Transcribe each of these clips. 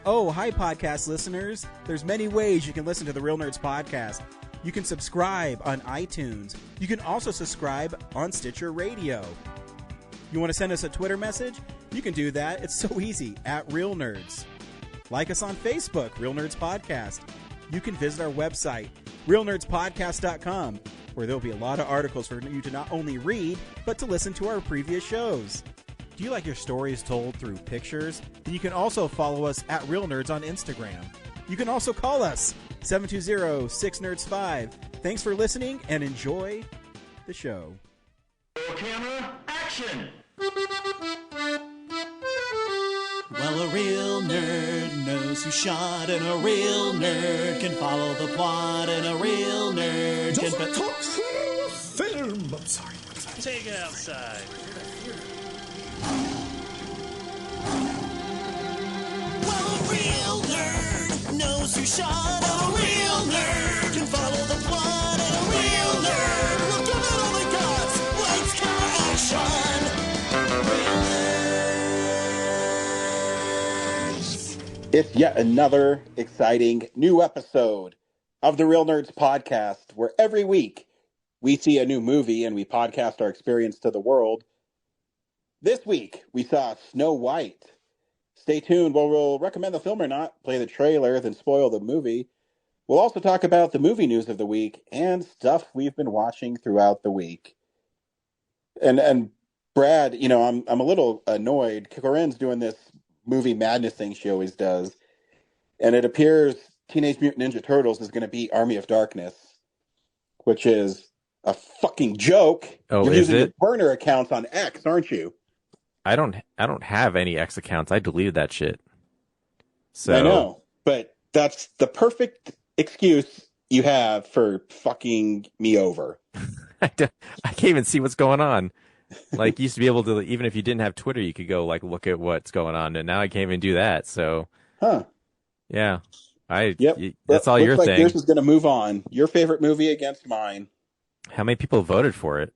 Oh, hi, podcast listeners. There's many ways you can listen to the Real Nerds podcast. You can subscribe on iTunes. You can also subscribe on Stitcher Radio. You want to send us a Twitter message? You can do that. It's so easy, at Real Nerds. Like us on Facebook, Real Nerds Podcast. You can visit our website, realnerdspodcast.com, where there'll be a lot of articles for you to not only read, but to listen to our previous shows. Do you like your stories told through pictures? Then you can also follow us at Real Nerds on Instagram. You can also call us, 720-6nerds5. Thanks for listening and enjoy the show. Camera, action! Well, a real nerd knows who shot, and a real nerd can follow the plot, and a real nerd can... talk film! I'm sorry. Take it outside. Well, a real nerd knows who shot, and a real nerd can follow the plot, and a real nerd will give it all they got. Lights, camera, action! Real nerds. It's yet another exciting new episode of the Real Nerds podcast, where every week we see a new movie and we podcast our experience to the world. This week we saw Snow White. Stay tuned. Well, we'll recommend the film or not, play the trailer, then spoil the movie. We'll also talk about the movie news of the week and stuff we've been watching throughout the week. And Brad, you know, I'm a little annoyed. Corinne's doing this movie madness thing she always does, and it appears Teenage Mutant Ninja Turtles is going to beat Army of Darkness, which is a fucking joke. Oh, You're is using it? your burner accounts on X, aren't you? I don't have any X accounts. I deleted that shit. So I know, but that's the perfect excuse you have for fucking me over. I can't even see what's going on. Like, you used to be able to, even if you didn't have Twitter, you could go like look at what's going on, and now I can't even do that. So, yeah, that's all your looks like thing. yours is going to move on. Your favorite movie against mine. How many people voted for it?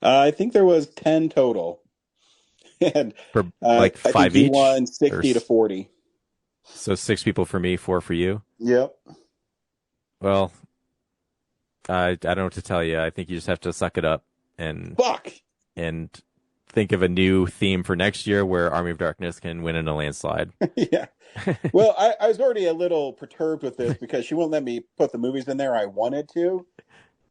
I think there was 10 total. And For like I five think he each? won 60 to 40. So 6 people for me, 4 for you. Yep. Well, I don't know what to tell you. I think you just have to suck it up and Fuck. think of a new theme for next year where Army of Darkness can win in a landslide. Yeah. Well, I was already a little perturbed with this because she won't let me put the movies in there I wanted to.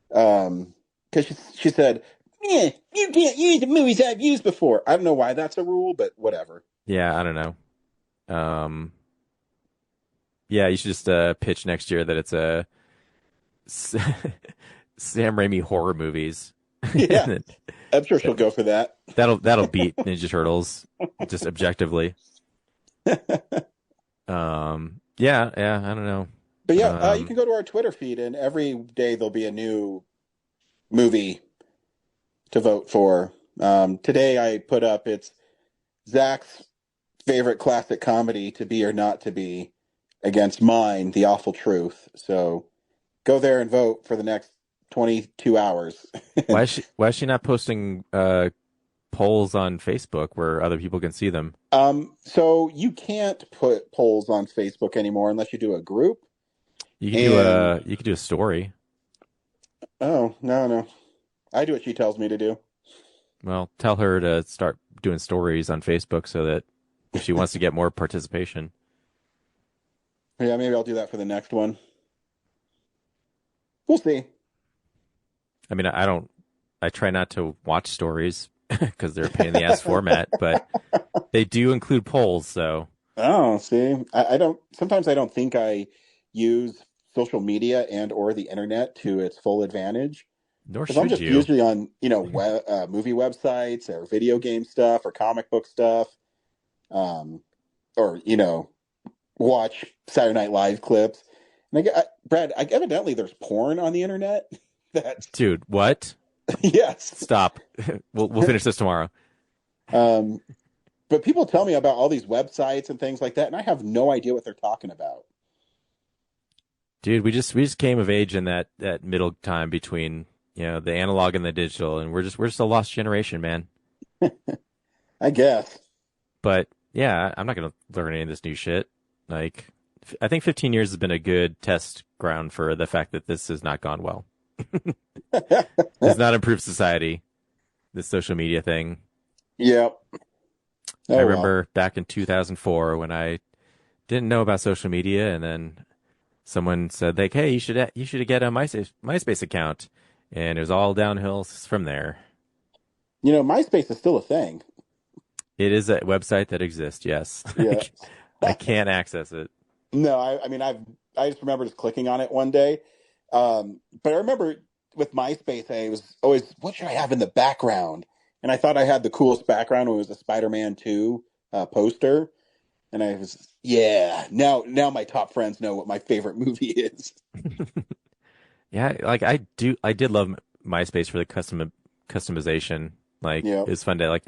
Because she said, yeah, you can't use the movies I've used before. I don't know why that's a rule, but whatever. Yeah, I don't know. Yeah, you should just pitch next year that it's a Sam Raimi horror movies. Yeah, I'm sure she'll go for that. That'll beat Ninja Turtles, just objectively. Yeah, I don't know. But yeah, you can go to our Twitter feed, and every day there'll be a new movie to vote for. Today I put up, it's Zach's favorite classic comedy, To Be or Not to Be, against mine, The Awful Truth. So go there and vote for the next 22 hours. Why is she not posting polls on Facebook where other people can see them? So you can't put polls on Facebook anymore unless you do a group. You can do a story. Oh, no. I do what she tells me to do. Well, tell her to start doing stories on Facebook so that if she wants to get more participation. Yeah, maybe I'll do that for the next one. We'll see. I mean, I try not to watch stories because they're a pain in the ass format, but they do include polls, so. Oh, see, sometimes I don't think I use social media and or the internet to its full advantage. Nor Because I'm should just you. usually on, movie websites or video game stuff or comic book stuff, or watch Saturday Night Live clips. And Brad, evidently there's porn on the internet. Dude, what? Yes. Stop. We'll finish this tomorrow. But people tell me about all these websites and things like that, and I have no idea what they're talking about. Dude, we just came of age in that middle time between the analog and the digital, and we're just a lost generation, man. I guess. But yeah, I'm not gonna learn any of this new shit. Like, I think 15 years has been a good test ground for the fact that this has not gone well. It's not improved society, this social media thing. Yep. I remember back in 2004 when I didn't know about social media, and then someone said, like, hey, you should get a MySpace account. And it was all downhill from there. MySpace is still a thing. It is a website that exists, yes. Yeah. I can't access it. No, I just remember just clicking on it one day. But I remember with MySpace, I was always, what should I have in the background? And I thought I had the coolest background when it was a Spider-Man 2 poster. And I was, now my top friends know what my favorite movie is. Yeah, like I did love MySpace for the customization. Like, It was fun to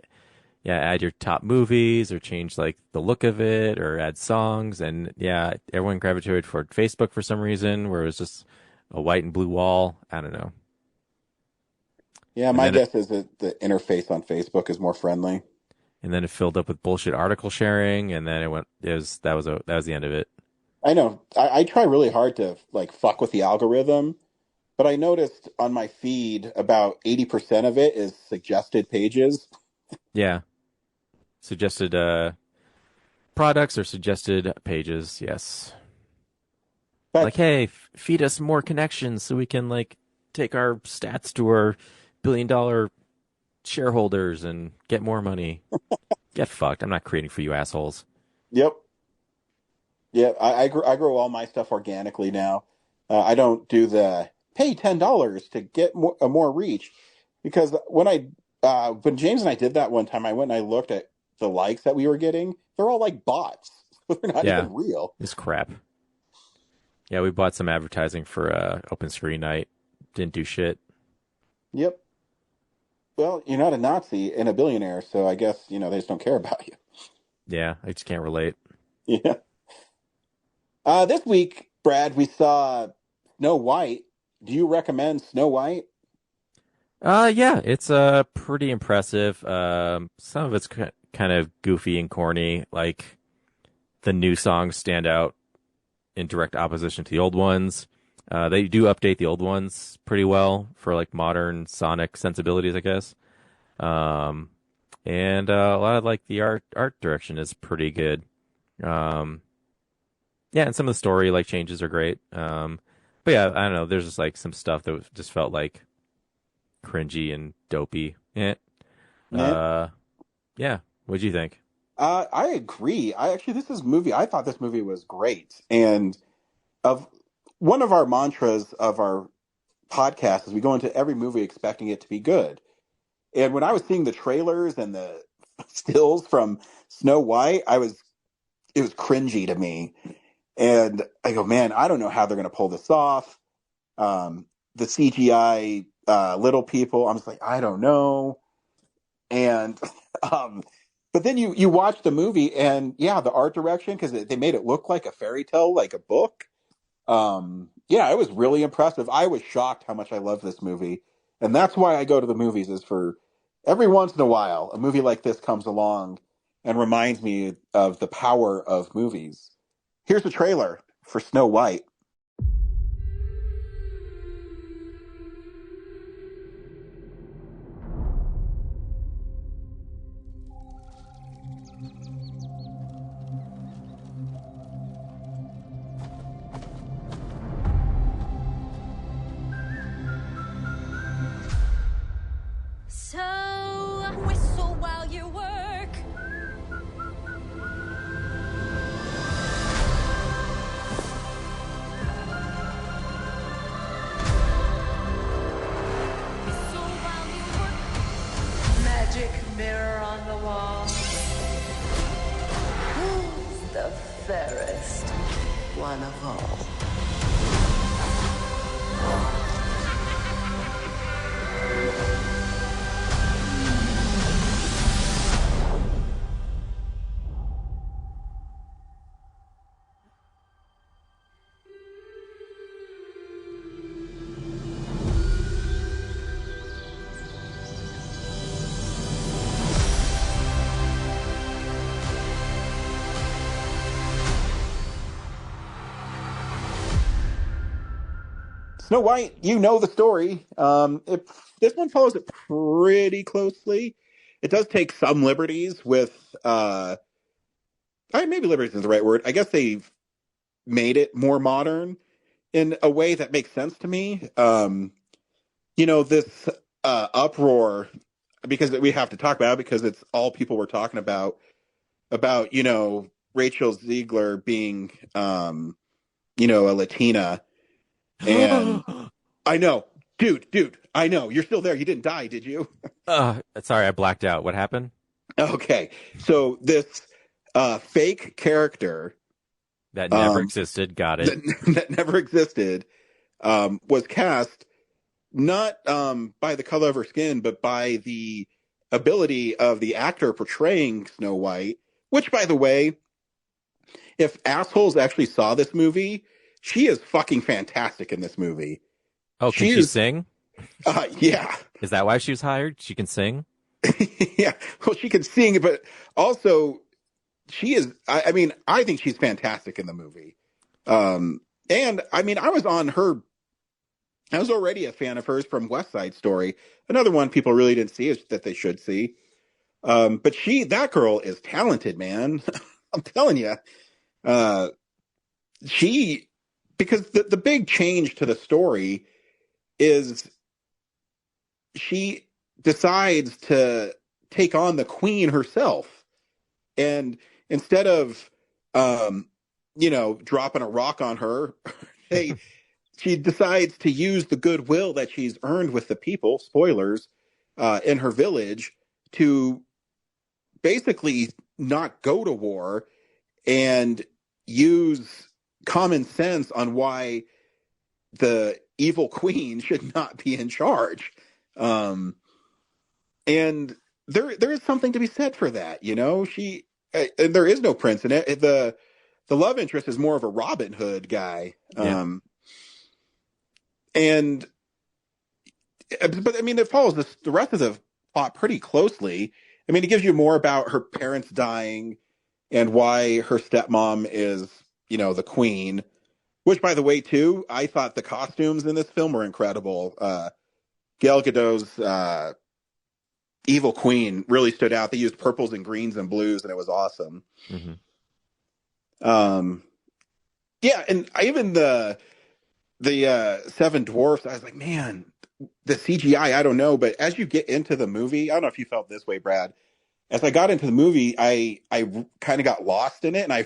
add your top movies or change like the look of it or add songs. And everyone gravitated toward Facebook for some reason, where it was just a white and blue wall. I don't know. Yeah, my guess is that the interface on Facebook is more friendly. And then it filled up with bullshit article sharing, and then that was the end of it. I know. I try really hard to fuck with the algorithm, but I noticed on my feed about 80% of it is suggested pages. Yeah. Suggested products or suggested pages, yes. But, hey, feed us more connections so we can take our stats to our billion-dollar shareholders and get more money. Get fucked. I'm not creating for you assholes. Yep. Yeah, I grow all my stuff organically now. I don't do the pay $10 to get more reach, because when James and I did that one time, I went and I looked at the likes that we were getting. They're all like bots. They're not even real. It's crap. Yeah, we bought some advertising for Open Screen Night. Didn't do shit. Yep. Well, you're not a Nazi and a billionaire, so I guess, they just don't care about you. Yeah, I just can't relate. Yeah. This week, Brad, we saw Snow White. Do you recommend Snow White? Yeah, it's pretty impressive. Some of it's kind of goofy and corny. Like, the new songs stand out in direct opposition to the old ones. They do update the old ones pretty well for modern sonic sensibilities, I guess. And a lot of the art direction is pretty good. Yeah, and some of the story changes are great. But yeah, I don't know. There's just some stuff that just felt cringy and dopey. Yeah. Yeah. What'd you think? I agree. I thought this movie was great. And one of our mantras of our podcast is we go into every movie expecting it to be good. And when I was seeing the trailers and the stills from Snow White, it was cringy to me. And I go, man, I don't know how they're going to pull this off. The CGI little people, I'm just I don't know. And but then you watch the movie, and the art direction, because they made it look like a fairy tale, like a book. It was really impressive. I was shocked how much I love this movie. And that's why I go to the movies, is for every once in a while, a movie like this comes along and reminds me of the power of movies. Here's the trailer for Snow White. So, whistle while you work. Whistle while you work. Magic mirror on the wall. Who's the fairest one of all? Snow White, you know the story. This one follows it pretty closely. It does take some liberties with, maybe liberties is the right word. I guess they've made it more modern in a way that makes sense to me. This uproar, because we have to talk about it because it's all people were talking about, Rachel Ziegler being, a Latina. And I know, dude, I know. You're still there. You didn't die, did you? Sorry, I blacked out. What happened? Okay. So this fake character that never existed, got it. That never existed, was cast not by the color of her skin, but by the ability of the actor portraying Snow White, which, by the way, if assholes actually saw this movie, she is fucking fantastic in this movie. Oh, can she sing? Yeah. Is that why she was hired? She can sing? Yeah. Well, she can sing, but also she is, I think she's fantastic in the movie. And I was already a fan of hers from West Side Story. Another one people really didn't see is that they should see. But that girl is talented, man. I'm telling you. Because the big change to the story is she decides to take on the queen herself. And instead of, dropping a rock on her, she decides to use the goodwill that she's earned with the people, spoilers, in her village to basically not go to war and use common sense on why the evil queen should not be in charge. And there is something to be said for that, and there is no prince in it. The love interest is more of a Robin Hood guy. Yeah. But it follows the rest of the plot pretty closely. It gives you more about her parents dying and why her stepmom is, the queen, which, by the way, too, I thought the costumes in this film were incredible. Gal Gadot's evil queen really stood out. They used purples and greens and blues, and it was awesome. Mm-hmm. Yeah, and even the Seven Dwarfs, I was like, man, the CGI, I don't know. But as you get into the movie, I don't know if you felt this way, Brad. As I got into the movie, I kind of got lost in it, and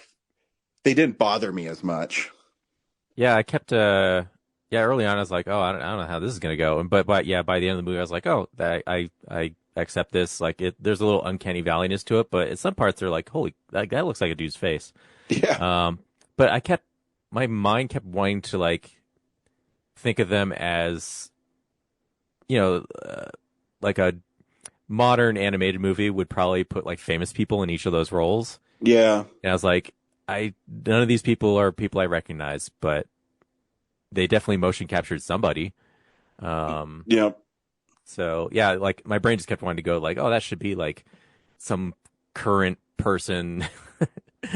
they didn't bother me as much. Yeah, I kept early on I was like, oh, I don't know how this is gonna go, but yeah, by the end of the movie I was like, oh, I accept this. Like there's a little uncanny valleyness to it, but at some parts they're like, holy, that looks like a dude's face. Yeah. But my mind kept wanting to like think of them as, like a modern animated movie would probably put like famous people in each of those roles. Yeah. And I was like, none of these people are people I recognize, but they definitely motion captured somebody. Yeah. So yeah, like my brain just kept wanting to go like, oh, that should be like some current person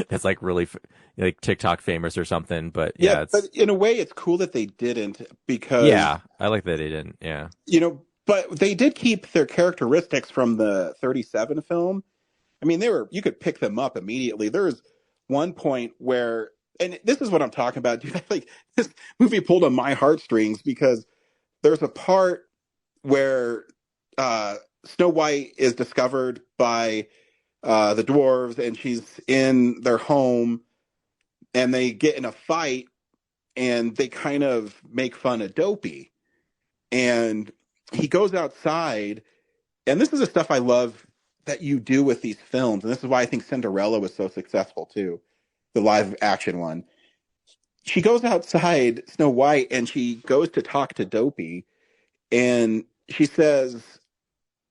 that's like really like TikTok famous or something. But yeah, but in a way, it's cool that they didn't, because I like that they didn't. Yeah, but they did keep their characteristics from the 37 film. You could pick them up immediately. There's one point where, and this is what I'm talking about, dude. Like, this movie pulled on my heartstrings because there's a part where Snow White is discovered by the dwarves, and she's in their home, and they get in a fight, and they kind of make fun of Dopey, and he goes outside, and this is the stuff I love that you do with these films, and this is why I think Cinderella was so successful too, the live action one. She goes outside, Snow White, and she goes to talk to Dopey, and she says,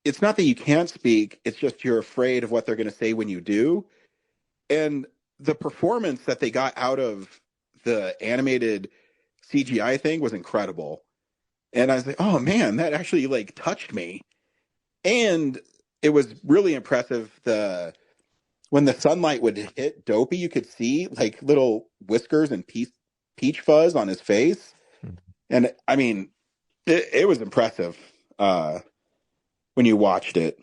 it's not that you can't speak, it's just you're afraid of what they're going to say when you do. And the performance that they got out of the animated CGI thing was incredible. And I was like, oh man, that actually like touched me. And it was really impressive. When the sunlight would hit Dopey, you could see like little whiskers and peach fuzz on his face. And I mean, it was impressive when you watched it.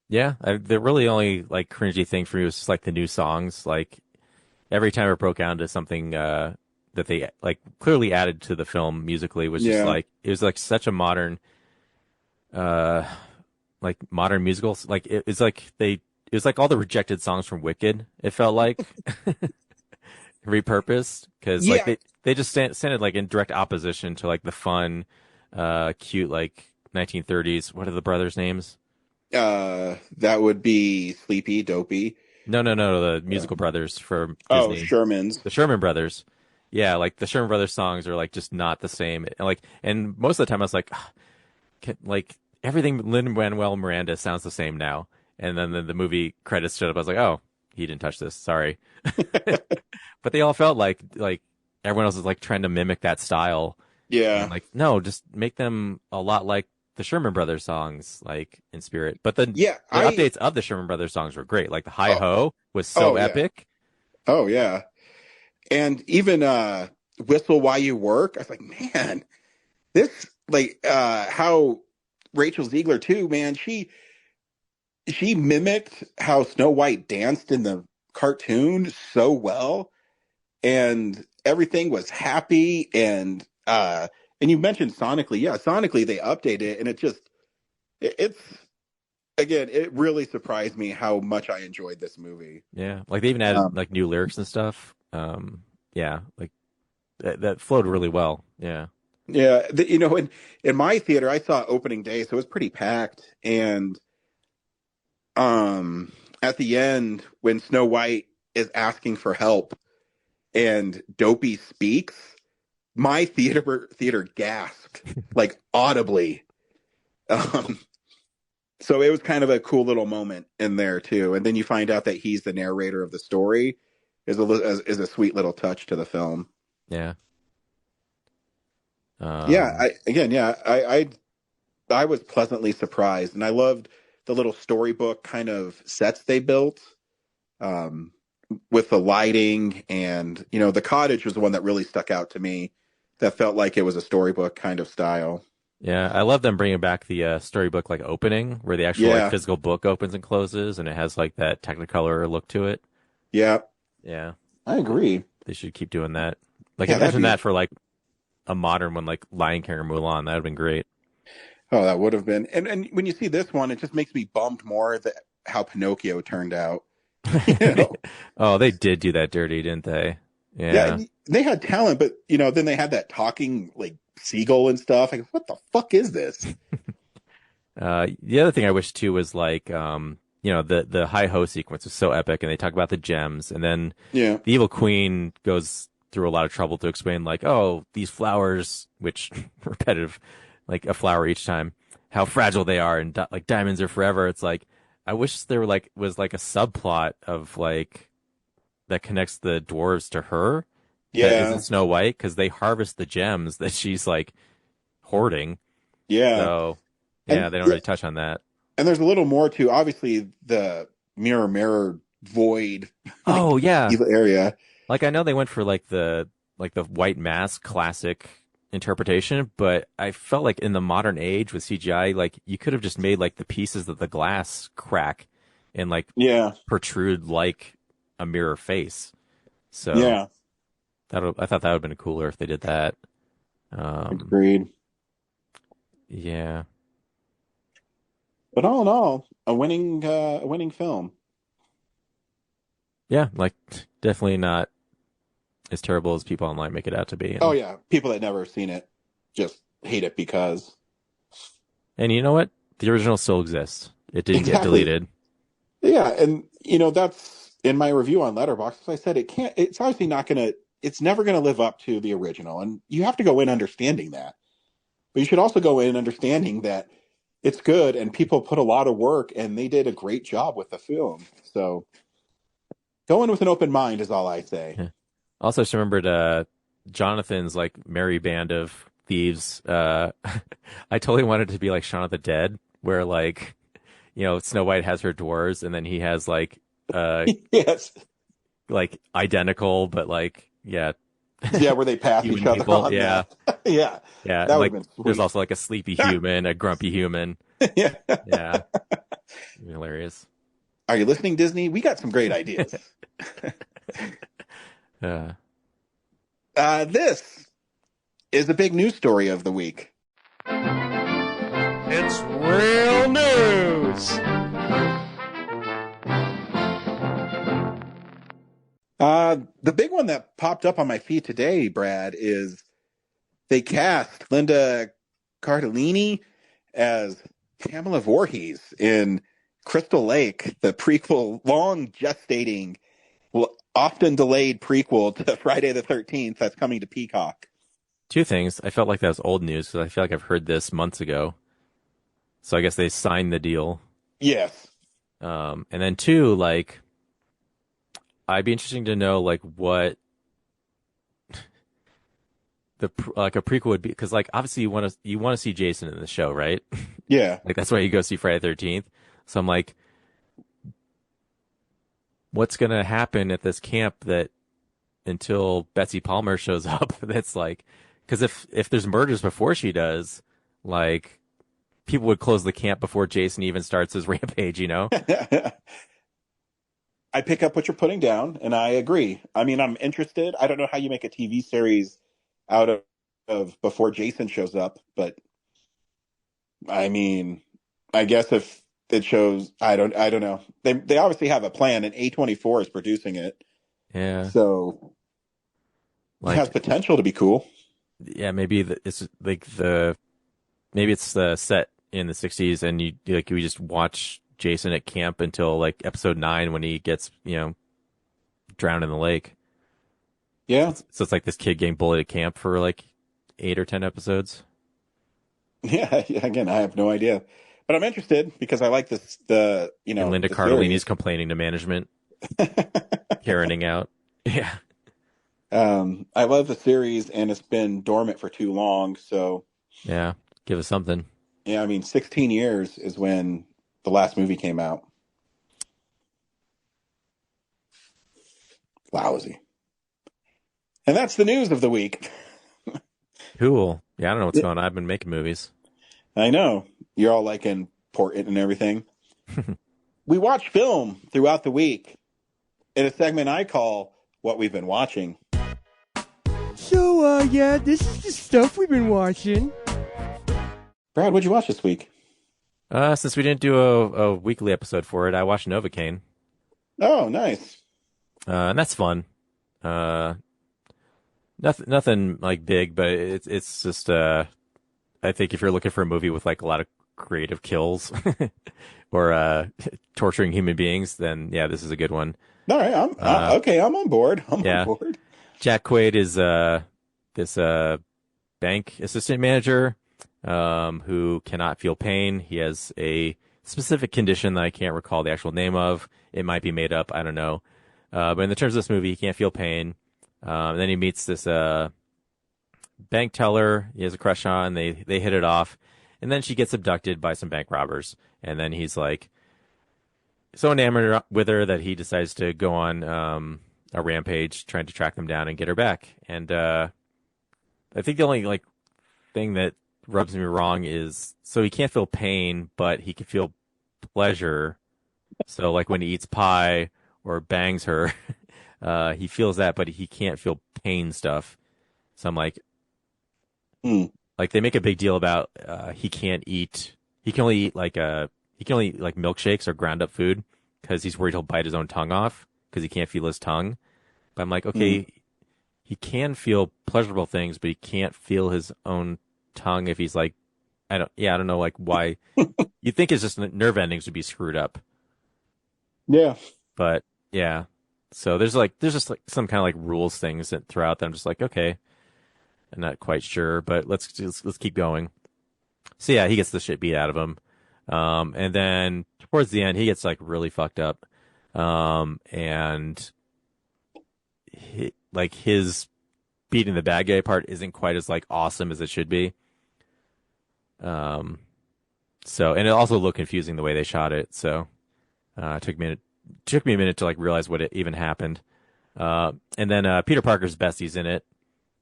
Yeah, the really only like cringy thing for me was just like the new songs. Like every time it broke down to something that they like clearly added to the film musically was just like it was like such a modern like modern musicals. Like it's like it was like all the rejected songs from Wicked. It felt like repurposed because like they just sounded like in direct opposition to like the fun, cute like 1930s. What are the brothers' names? That would be Sleepy, Dopey. No, the musical brothers from Disney. Oh, Sherman's. The Sherman Brothers. Yeah, like the Sherman Brothers songs are like just not the same. And most of the time I was like, like everything Lin-Manuel Miranda sounds the same now. And then the movie credits showed up. I was like, oh, he didn't touch this. Sorry. But they all felt like everyone else is like trying to mimic that style. Yeah. And like, no, just make them a lot like the Sherman Brothers songs, like in spirit. But the updates of the Sherman Brothers songs were great. Like the Hi Ho was so epic. Oh yeah. And even Whistle While You Work, I was like, man, this like how Rachel Ziegler too, man, she mimicked how Snow White danced in the cartoon so well, and everything was happy. And you mentioned sonically, sonically they updated it, and it's again, it really surprised me how much I enjoyed this movie. Yeah, like they even added like new lyrics and stuff. Yeah, like that flowed really well. Yeah. Yeah, in my theater, I saw opening day, so it was pretty packed. And at the end, when Snow White is asking for help and Dopey speaks, my theater gasped like audibly. So it was kind of a cool little moment in there too. And then you find out that he's the narrator of the story is a sweet little touch to the film. Yeah. I was pleasantly surprised, and I loved the little storybook kind of sets they built, with the lighting, and the cottage was the one that really stuck out to me. That felt like it was a storybook kind of style. Yeah, I love them bringing back the storybook like opening, where the actual like physical book opens and closes, and it has like that Technicolor look to it. Yeah, I agree. They should keep doing that. Like imagine that for like a modern one, like Lion King or Mulan. That would have been great. Oh, that would have been. And when you see this one, it just makes me bummed more that how Pinocchio turned out. Oh, they did do that dirty, didn't they? Yeah, they had talent, but then they had that talking like seagull and stuff. Like, what the fuck is this? The other thing I wish too was like, the Hi Ho sequence was so epic, and they talk about the gems, and then the evil queen goes through a lot of trouble to explain like, oh, these flowers, which repetitive, like a flower each time, how fragile they are, and like diamonds are forever. It's like, I wish there was like a subplot of like that connects the dwarves to her. Yeah. That isn't Snow White, because they harvest the gems that she's like hoarding. Yeah. So they don't really touch on that. And there's a little more to obviously the mirror void. Oh yeah. Area. Like I know they went for like the white mask classic interpretation, but I felt like in the modern age with CGI, like you could have just made like the pieces of the glass crack and like protrude like a mirror face. So I thought that would have been cooler if they did that. Agreed. Yeah. But all in all, a winning film. Yeah, like definitely not as terrible as people online make it out to be. And, oh yeah, people that never seen it just hate it because. And you know what? The original still exists. It didn't get deleted. Yeah, and that's in my review on Letterboxd. I said it's obviously not gonna. It's never gonna live up to the original, and you have to go in understanding that. But you should also go in understanding that it's good, and people put a lot of work, and they did a great job with the film. So, go in with an open mind is all I say. Yeah. Also, just remembered Jonathan's like merry band of thieves. I totally wanted it to be like Shaun of the Dead, where like, Snow White has her dwarves, and then he has like, yes, like identical, but like, Yeah, where they pass each other people. on. Yeah. Yeah. Yeah. That Like, would've been there's sweet. also like a sleepy human, a grumpy human. Yeah. Yeah. Hilarious. Are you listening, Disney? We got some great ideas. This is the big news story of the week. It's real news. The big one that popped up on my feed today, Brad, is they cast Linda Cardellini as Pamela Voorhees in Crystal Lake, the prequel, long gestating, often delayed prequel to Friday the 13th that's coming to Peacock. Two things. I felt like that was old news because I feel like I've heard this months ago. So I guess they signed the deal. Yes. And then two, like, I'd be interesting to know like what a prequel would be, because like obviously you want to see Jason in the show, right? Yeah. Like that's why you go see Friday the 13th. So I'm like, what's gonna happen at this camp that until Betsy Palmer shows up? That's like, because if there's murders before she does, like people would close the camp before Jason even starts his rampage, you know? I pick up what you're putting down, and I agree. I mean, I'm interested. I don't know how you make a TV series out of before Jason shows up, but I mean, I guess if it shows, I don't know. They obviously have a plan, and A24 is producing it. Yeah. So like, it has potential to be cool. Yeah, maybe it's like maybe it's set in the 60s, and we just watch Jason at camp until like episode 9 when he gets, drowned in the lake. Yeah. So it's like this kid getting bullied at camp for like 8 or 10 episodes. Yeah. Again, I have no idea, but I'm interested because I like this. And Linda Cardellini's complaining to management, Karening out. Yeah. I love the series, and it's been dormant for too long. So yeah, give us something. Yeah, I mean, 16 years is when the last movie came out. Lousy. And that's the news of the week. Cool. Yeah, I don't know what's going on. I've been making movies. I know. You're all like important and everything. We watch film throughout the week in a segment I call What We've Been Watching. So, yeah, this is the stuff we've been watching. Brad, what'd you watch this week? Since we didn't do a weekly episode for it, I watched Novocaine. Oh, nice. And that's fun. Nothing like big, but it's just I think if you're looking for a movie with like a lot of creative kills or torturing human beings, then yeah, this is a good one. All right, I'm on board. I'm on board. Jack Quaid is this bank assistant manager who cannot feel pain. He has a specific condition that I can't recall the actual name of. It might be made up. I don't know. But in the terms of this movie, he can't feel pain. And then he meets this bank teller he has a crush on. They hit it off. And then she gets abducted by some bank robbers. And then he's like so enamored with her that he decides to go on a rampage trying to track them down and get her back. And I think the only like thing that rubs me wrong is so he can't feel pain, but he can feel pleasure. So like when he eats pie or bangs her, he feels that, but he can't feel pain stuff. So I'm like, like they make a big deal about he can only eat like milkshakes or ground up food because he's worried he'll bite his own tongue off because he can't feel his tongue. But I'm like, okay, he can feel pleasurable things, but he can't feel his own tongue if he's like, I don't know, like why. You'd think it's just nerve endings would be screwed up. Yeah. But yeah. So there's just like some kind of like rules things that throughout that I'm just like, okay, I'm not quite sure, but let's keep going. So yeah, he gets the shit beat out of him. And then towards the end, he gets like really fucked up. And his beating the bad guy part isn't quite as like awesome as it should be. So, and it also looked confusing the way they shot it. So, it took me a minute to like realize what it even happened. And then, Peter Parker's bestie's in it.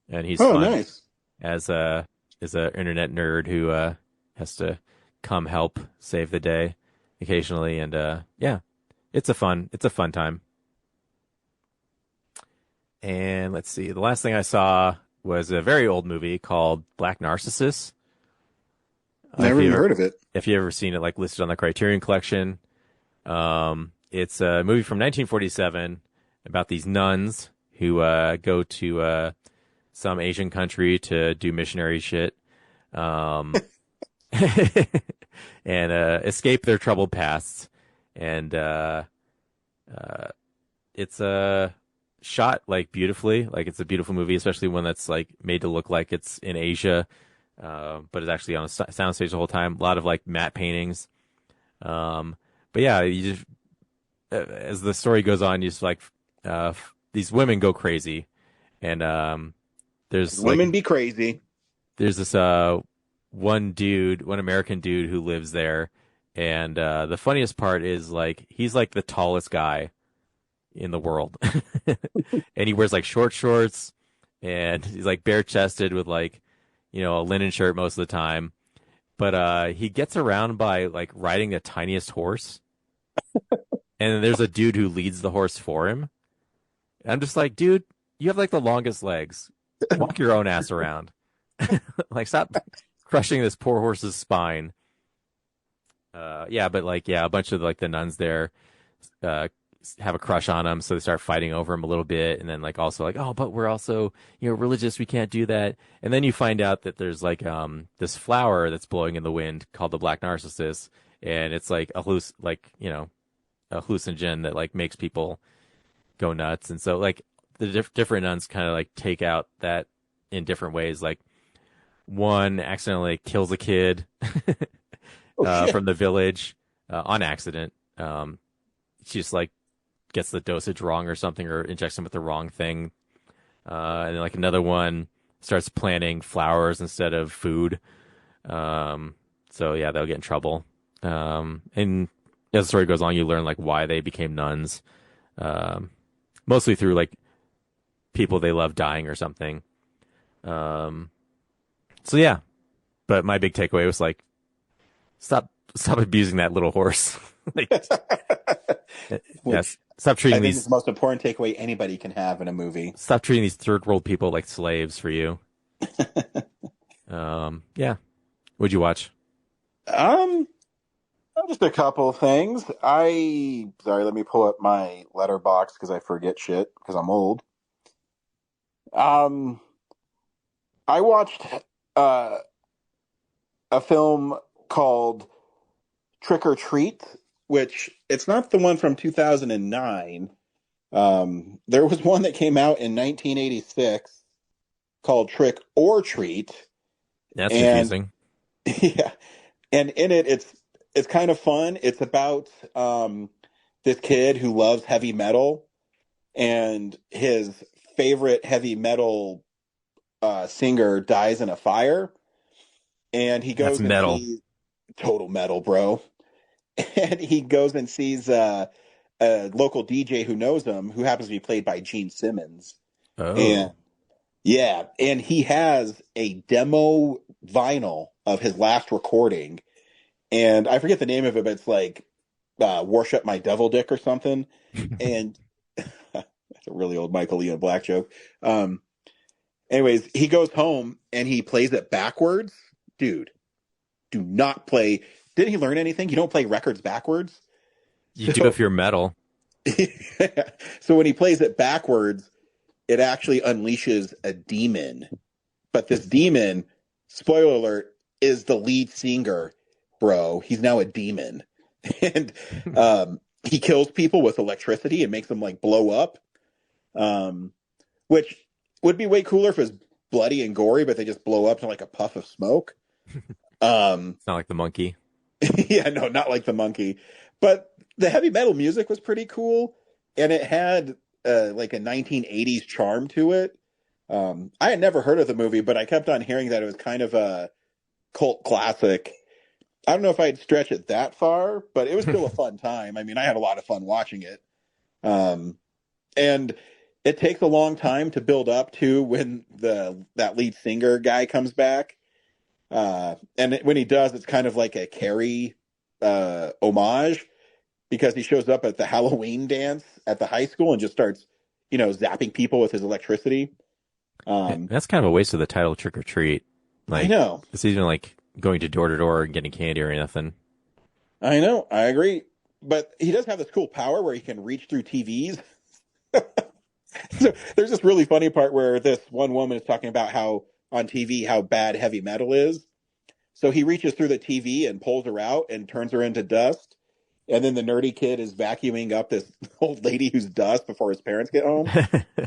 and he's fun nice. as a internet nerd who has to come help save the day occasionally, and yeah, it's a fun time. And let's see, the last thing I saw was a very old movie called Black Narcissus. Never even heard of it. If you ever seen it, like listed on the Criterion Collection, it's a movie from 1947 about these nuns who go to some Asian country to do missionary shit, and escape their troubled pasts. And it's shot like beautifully, like it's a beautiful movie, especially one that's like made to look like it's in Asia, but it's actually on a soundstage the whole time. A lot of like matte paintings, but yeah, you just as the story goes on, you just like these women go crazy, and there's women be crazy. There's this one American dude who lives there, and the funniest part is like he's like the tallest guy in the world, and he wears like short shorts, and he's like bare chested with like, you know, a linen shirt most of the time, but he gets around by like riding the tiniest horse, and there's a dude who leads the horse for him. And I'm just like, dude, you have like the longest legs, walk your own ass around. Like, stop crushing this poor horse's spine. Yeah, but like, yeah, a bunch of like the nuns there have a crush on him, so they start fighting over him a little bit, and then like also like, oh, but we're also, you know, religious, we can't do that. And then you find out that there's like this flower that's blowing in the wind called the Black Narcissus, and it's like a hallucinogen that like makes people go nuts. And so like the different nuns kind of like take out that in different ways. Like one accidentally kills a kid from the village on accident. She just like gets the dosage wrong or something, or injects him with the wrong thing. And then like another one starts planting flowers instead of food. So yeah, they'll get in trouble. And as the story goes on, you learn like why they became nuns. Mostly through like people they love dying or something. So yeah, but my big takeaway was like, stop abusing that little horse. Like, yes, stop treating these. It's the most important takeaway anybody can have in a movie. Stop treating these third world people like slaves for you. Yeah. What'd you watch? Just a couple of things. Sorry, let me pull up my letterbox because I forget shit because I'm old. I watched a film called Trick or Treat, which it's not the one from 2009. There was one that came out in 1986 called Trick or Treat. That's confusing. Yeah, and in it, it's kind of fun. It's about this kid who loves heavy metal, and his favorite heavy metal singer dies in a fire, and he goes. That's metal. Total metal, bro. And he goes and sees a local DJ who knows him, who happens to be played by Gene Simmons. Oh. And yeah, and he has a demo vinyl of his last recording, and I forget the name of it, but it's like Worship My Devil Dick or something. And that's a really old Michael Ian Black joke. Anyways, he goes home and he plays it backwards. Dude, do not play. Didn't he learn anything? You don't play records backwards. You do if you're metal. So when he plays it backwards, it actually unleashes a demon. But this demon, spoiler alert, is the lead singer, bro. He's now a demon. And he kills people with electricity and makes them like blow up. Which would be way cooler if it was bloody and gory, but they just blow up to like a puff of smoke. It's not like the monkey. Yeah, no, not like the monkey. But the heavy metal music was pretty cool, and it had like a 1980s charm to it. I had never heard of the movie, but I kept on hearing that it was kind of a cult classic. I don't know if I'd stretch it that far, but it was still a fun time. I mean, I had a lot of fun watching it. And it takes a long time to build up to when that lead singer guy comes back. And when he does, it's kind of like a Carrie homage, because he shows up at the Halloween dance at the high school and just starts, zapping people with his electricity. That's kind of a waste of the title Trick or Treat. Like, I know. It's even like going to door to door and getting candy or anything. I know. I agree. But he does have this cool power where he can reach through TVs. So there's this really funny part where this one woman is talking about how on TV how bad heavy metal is. So he reaches through the TV and pulls her out and turns her into dust. And then the nerdy kid is vacuuming up this old lady who's dust before his parents get home.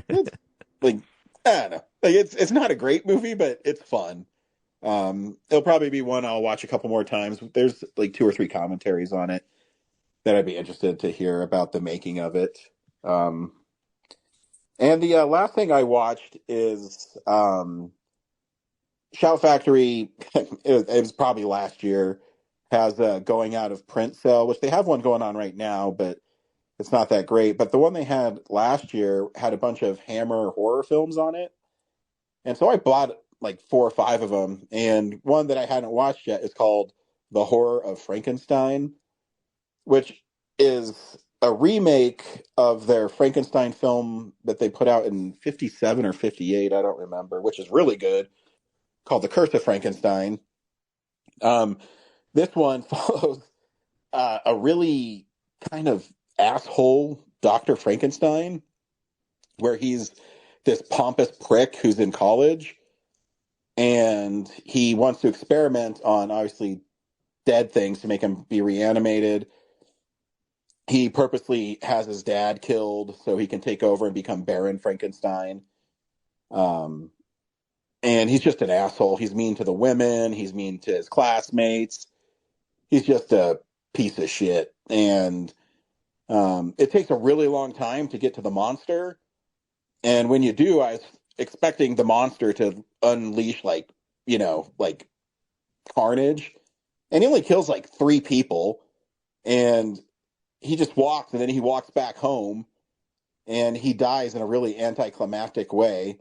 It's like, I don't know. Like, it's not a great movie, but it's fun. It'll probably be one I'll watch a couple more times. There's like 2 or 3 commentaries on it that I'd be interested to hear about the making of it. And the last thing I watched is Shout Factory. It was probably last year. Has a going out of print sale, which they have one going on right now, but it's not that great. But the one they had last year had a bunch of Hammer horror films on it. And so I bought like 4 or 5 of them. And one that I hadn't watched yet is called The Horror of Frankenstein, which is a remake of their Frankenstein film that they put out in 57 or 58, I don't remember, which is really good, called The Curse of Frankenstein. This one follows a really kind of asshole Dr. Frankenstein, where he's this pompous prick who's in college, and he wants to experiment on obviously dead things to make him be reanimated. He purposely has his dad killed so he can take over and become Baron Frankenstein. And he's just an asshole. He's mean to the women. He's mean to his classmates. He's just a piece of shit. And it takes a really long time to get to the monster. And when you do, I was expecting the monster to unleash like carnage. And he only kills like 3 people. And he just walks, and then he walks back home. And he dies in a really anticlimactic way.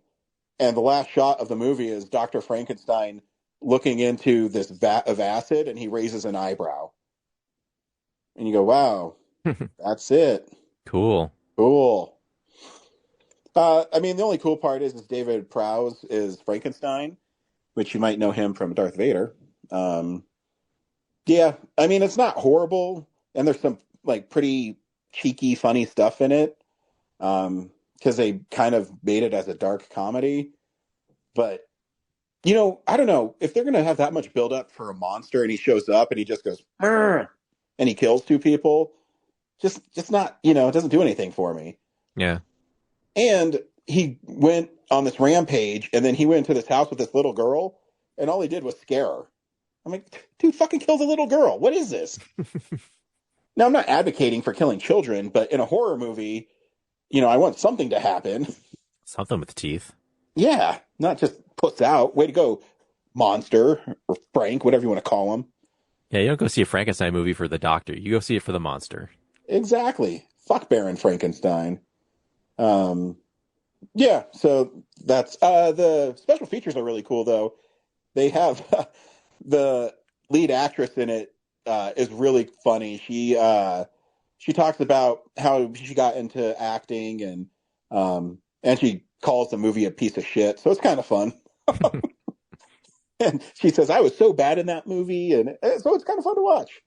And the last shot of the movie is Dr. Frankenstein looking into this vat of acid, and he raises an eyebrow. And you go, wow, that's it. Cool. I mean, the only cool part is David Prowse is Frankenstein, which you might know him from Darth Vader. Yeah, I mean, it's not horrible, and there's some like pretty cheeky, funny stuff in it, because they kind of made it as a dark comedy. But I don't know if they're going to have that much build up for a monster, and he shows up and he just goes, "Arr!" and he kills 2 people. Just not, it doesn't do anything for me. Yeah. And he went on this rampage, and then he went into this house with this little girl, and all he did was scare her. I'm like, dude, fucking kill the little girl. What is this? Now, I'm not advocating for killing children, but in a horror movie, I want something to happen. Something with teeth. Yeah, not just puss out. Way to go, monster, or Frank, whatever you want to call him. Yeah, you don't go see a Frankenstein movie for the doctor. You go see it for the monster. Exactly. Fuck Baron Frankenstein. Yeah, so that's the special features are really cool, though. They have the lead actress in it is really funny. She talks about how she got into acting, and she calls the movie a piece of shit. So it's kind of fun. And she says, I was so bad in that movie, and so it's kind of fun to watch.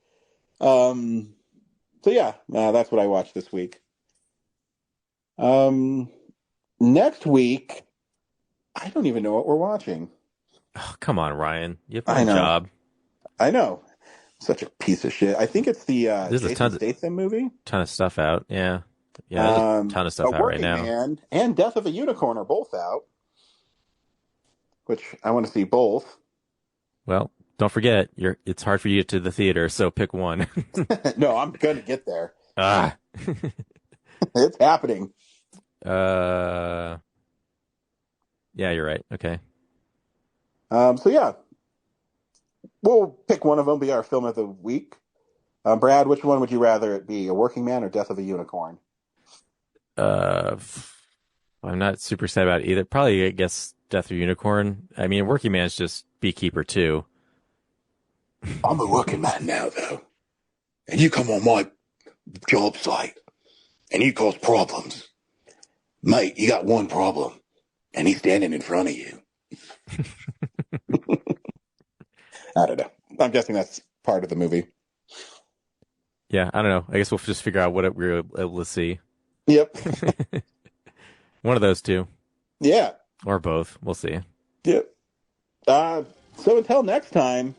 So yeah, that's what I watched this week. Next week, I don't even know what we're watching. Oh, come on, Ryan. You have a job. I know. Such a piece of shit. I think it's the Jason Statham movie. Ton of stuff out. Yeah. Yeah, there's a ton of stuff out right now. Man and Death of a Unicorn are both out, which I want to see both. Well, don't forget, it's hard for you to get to the theater, so pick one. No, I'm going to get there. It's happening. Yeah, you're right. Okay. So yeah, we'll pick one of them be our film of the week. Brad, which one would you rather it be, A Working Man or Death of a Unicorn? I'm not super excited about either. Probably, I guess, Death of Unicorn. I mean, Working Man's just Beekeeper too. I'm a working man now, though. And you come on my job site and you cause problems. Mate, you got one problem. And he's standing in front of you. I don't know. I'm guessing that's part of the movie. Yeah, I don't know. I guess we'll just figure out what we're able to see. Yep. One of those two. Yeah. Or both. We'll see. Yep. So until next time,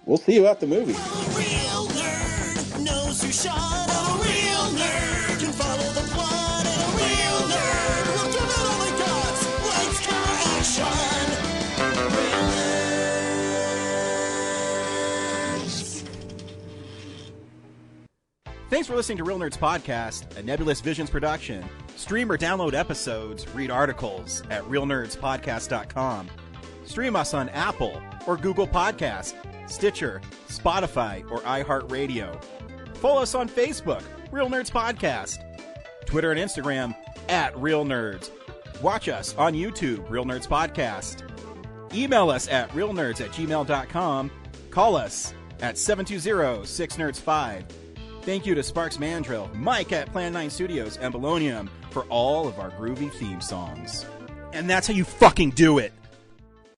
we'll see you at the movie. A real nerd knows who shot a real nerd can follow the plot and a real nerd will give it all they got. Lights, camera, action. Real nerds. Thanks for listening to Real Nerds Podcast, a Nebulous Visions production. Stream or download episodes, read articles at realnerdspodcast.com. Stream us on Apple or Google Podcast, Stitcher, Spotify, or iHeartRadio. Follow us on Facebook, Real Nerds Podcast. Twitter and Instagram, @Real Nerds. Watch us on YouTube, Real Nerds Podcast. Email us at realnerds@gmail.com. Call us at 720-6nerds5. Thank you to Sparks Mandrill, Mike at Plan 9 Studios, and Bolognium for all of our groovy theme songs. And that's how you fucking do it!